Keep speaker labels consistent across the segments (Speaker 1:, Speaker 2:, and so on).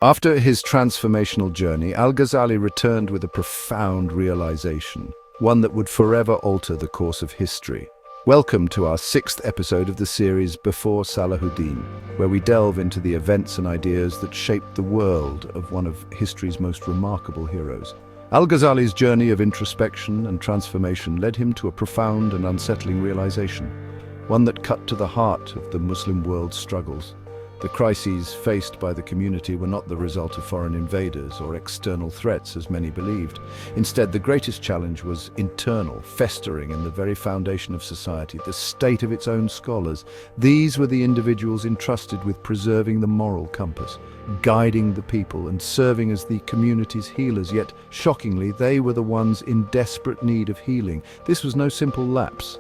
Speaker 1: After his transformational journey, Al-Ghazali returned with a profound realization, one that would forever alter the course of history. Welcome to our sixth episode of the series Before Salahuddin, where we delve into the events and ideas that shaped the world of one of history's most remarkable heroes. Al-Ghazali's journey of introspection and transformation led him to a profound and unsettling realization, one that cut to the heart of the Muslim world's struggles. The crises faced by the community were not the result of foreign invaders or external threats, as many believed. Instead, the greatest challenge was internal, festering in the very foundation of society, the state of its own scholars. These were the individuals entrusted with preserving the moral compass, guiding the people and serving as the community's healers, yet, shockingly, they were the ones in desperate need of healing. This was no simple lapse.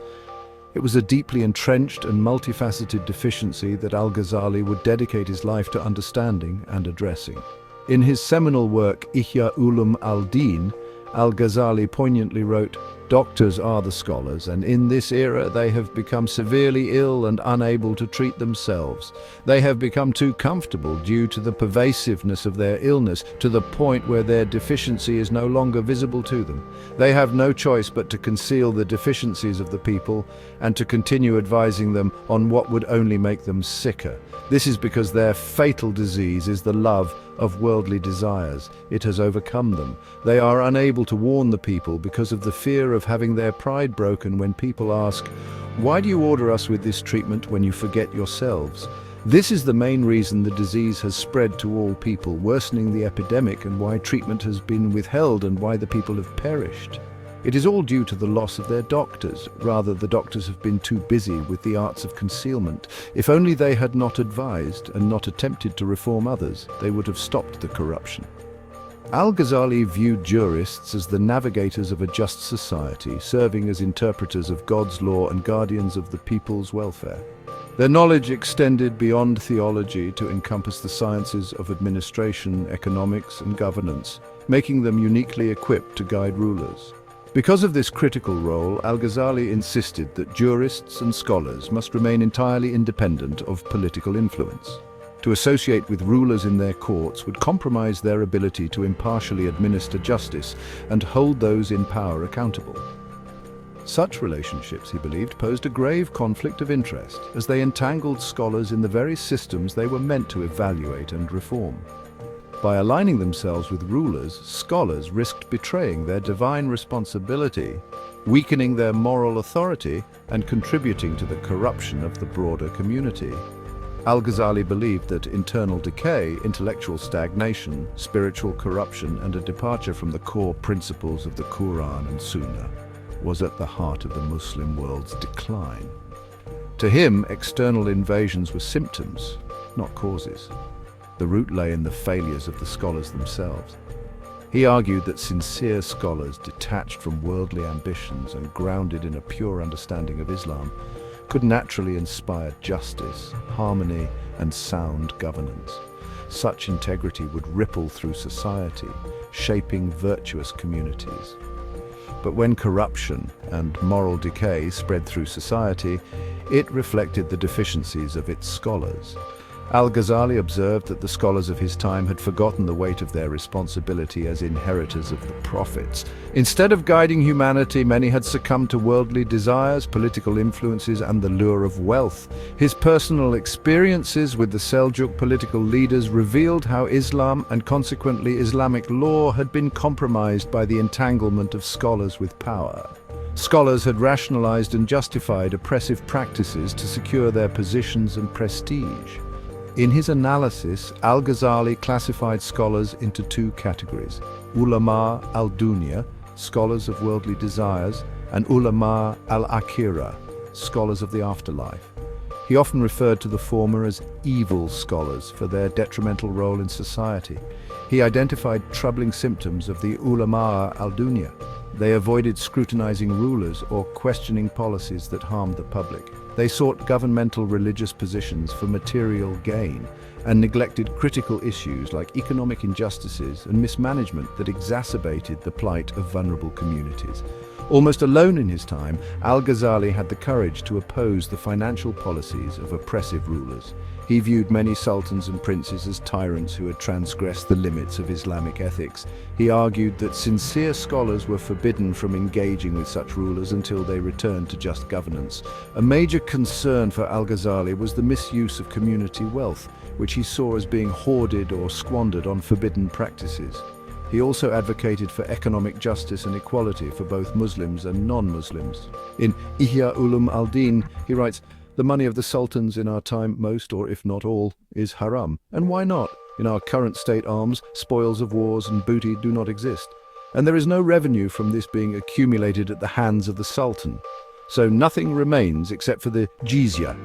Speaker 1: It was a deeply entrenched and multifaceted deficiency that Al-Ghazali would dedicate his life to understanding and addressing. In his seminal work, Ihya Ulum al-Din, Al-Ghazali poignantly wrote, "Doctors are the scholars, and in this era they have become severely ill and unable to treat themselves. They have become too comfortable due to the pervasiveness of their illness, to the point where their deficiency is no longer visible to them. They have no choice but to conceal the deficiencies of the people and to continue advising them on what would only make them sicker. This is because their fatal disease is the love of worldly desires. It has overcome them. They are unable to warn the people because of the fear of having their pride broken when people ask, 'Why do you order us with this treatment when you forget yourselves?' This is the main reason the disease has spread to all people, worsening the epidemic, and why treatment has been withheld and why the people have perished. It is all due to the loss of their doctors. Rather, the doctors have been too busy with the arts of concealment. If only they had not advised and not attempted to reform others, they would have stopped the corruption." Al-Ghazali viewed jurists as the navigators of a just society, serving as interpreters of God's law and guardians of the people's welfare. Their knowledge extended beyond theology to encompass the sciences of administration, economics, and governance, making them uniquely equipped to guide rulers. Because of this critical role, Al-Ghazali insisted that jurists and scholars must remain entirely independent of political influence. To associate with rulers in their courts would compromise their ability to impartially administer justice and hold those in power accountable. Such relationships, he believed, posed a grave conflict of interest, as they entangled scholars in the very systems they were meant to evaluate and reform. By aligning themselves with rulers, scholars risked betraying their divine responsibility, weakening their moral authority, and contributing to the corruption of the broader community. Al-Ghazali believed that internal decay, intellectual stagnation, spiritual corruption, and a departure from the core principles of the Quran and Sunnah was at the heart of the Muslim world's decline. To him, external invasions were symptoms, not causes. The root lay in the failures of the scholars themselves. He argued that sincere scholars, detached from worldly ambitions and grounded in a pure understanding of Islam, could naturally inspire justice, harmony, and sound governance. Such integrity would ripple through society, shaping virtuous communities. But when corruption and moral decay spread through society, it reflected the deficiencies of its scholars. Al-Ghazali observed that the scholars of his time had forgotten the weight of their responsibility as inheritors of the prophets. Instead of guiding humanity, many had succumbed to worldly desires, political influences, and the lure of wealth. His personal experiences with the Seljuk political leaders revealed how Islam, and consequently Islamic law, had been compromised by the entanglement of scholars with power. Scholars had rationalized and justified oppressive practices to secure their positions and prestige. In his analysis, Al-Ghazali classified scholars into two categories: ulama al-dunya, scholars of worldly desires, and ulama al-akhirah, scholars of the afterlife. He often referred to the former as evil scholars for their detrimental role in society. He identified troubling symptoms of the ulama al-dunya. They avoided scrutinizing rulers or questioning policies that harmed the public. They sought governmental religious positions for material gain and neglected critical issues like economic injustices and mismanagement that exacerbated the plight of vulnerable communities. Almost alone in his time, Al-Ghazali had the courage to oppose the financial policies of oppressive rulers. He viewed many sultans and princes as tyrants who had transgressed the limits of Islamic ethics. He argued that sincere scholars were forbidden from engaging with such rulers until they returned to just governance. A major concern for Al-Ghazali was the misuse of community wealth, which he saw as being hoarded or squandered on forbidden practices. He also advocated for economic justice and equality for both Muslims and non-Muslims. In Ihya Ulum al-Din, he writes, "The money of the sultans in our time, most or if not all, is haram. And why not? In our current state, arms, spoils of wars and booty do not exist. And there is no revenue from this being accumulated at the hands of the sultan. So nothing remains except for the jizya,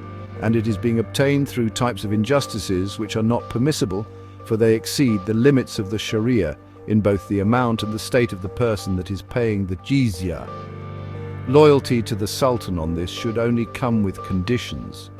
Speaker 1: and it is being obtained through types of injustices which are not permissible, for they exceed the limits of the sharia in both the amount and the state of the person that is paying the jizya. Loyalty to the sultan on this should only come with conditions.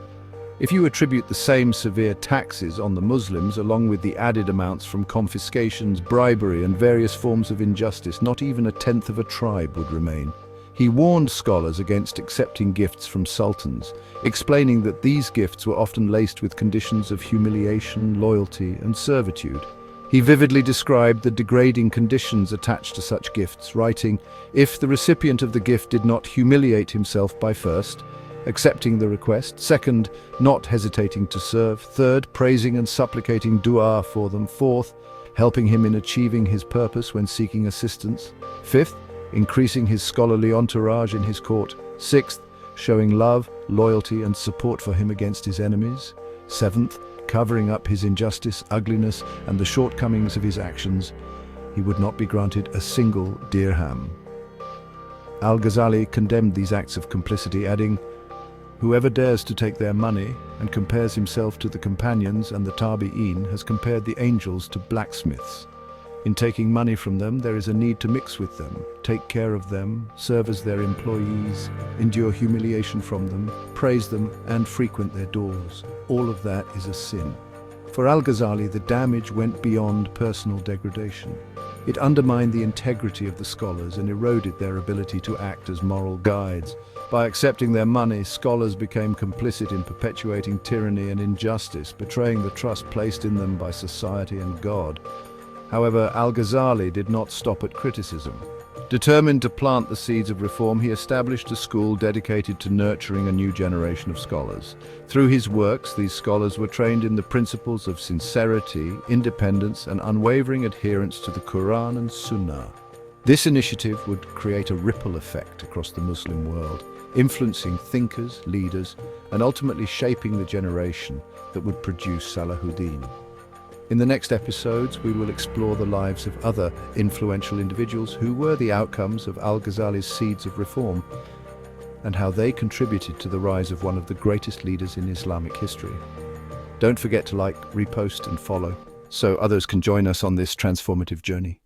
Speaker 1: If you attribute the same severe taxes on the Muslims along with the added amounts from confiscations, bribery and various forms of injustice, not even a tenth of a tribe would remain." He warned scholars against accepting gifts from sultans, explaining that these gifts were often laced with conditions of humiliation, loyalty and servitude. He vividly described the degrading conditions attached to such gifts, writing, "If the recipient of the gift did not humiliate himself by first accepting the request, second, not hesitating to serve, third, praising and supplicating dua for them, fourth, helping him in achieving his purpose when seeking assistance, fifth, increasing his scholarly entourage in his court, sixth, showing love, loyalty and support for him against his enemies, seventh, covering up his injustice, ugliness, and the shortcomings of his actions, he would not be granted a single dirham." Al-Ghazali condemned these acts of complicity, adding, "Whoever dares to take their money and compares himself to the companions and the tabi'in has compared the angels to blacksmiths. In taking money from them, there is a need to mix with them, take care of them, serve as their employees, endure humiliation from them, praise them, and frequent their doors. All of that is a sin." For Al-Ghazali, the damage went beyond personal degradation. It undermined the integrity of the scholars and eroded their ability to act as moral guides. By accepting their money, scholars became complicit in perpetuating tyranny and injustice, betraying the trust placed in them by society and God. However, Al-Ghazali did not stop at criticism. Determined to plant the seeds of reform, he established a school dedicated to nurturing a new generation of scholars. Through his works, these scholars were trained in the principles of sincerity, independence, and unwavering adherence to the Quran and Sunnah. This initiative would create a ripple effect across the Muslim world, influencing thinkers, leaders, and ultimately shaping the generation that would produce Salahuddin. In the next episodes, we will explore the lives of other influential individuals who were the outcomes of Al-Ghazali's seeds of reform, and how they contributed to the rise of one of the greatest leaders in Islamic history. Don't forget to like, repost, and follow, so others can join us on this transformative journey.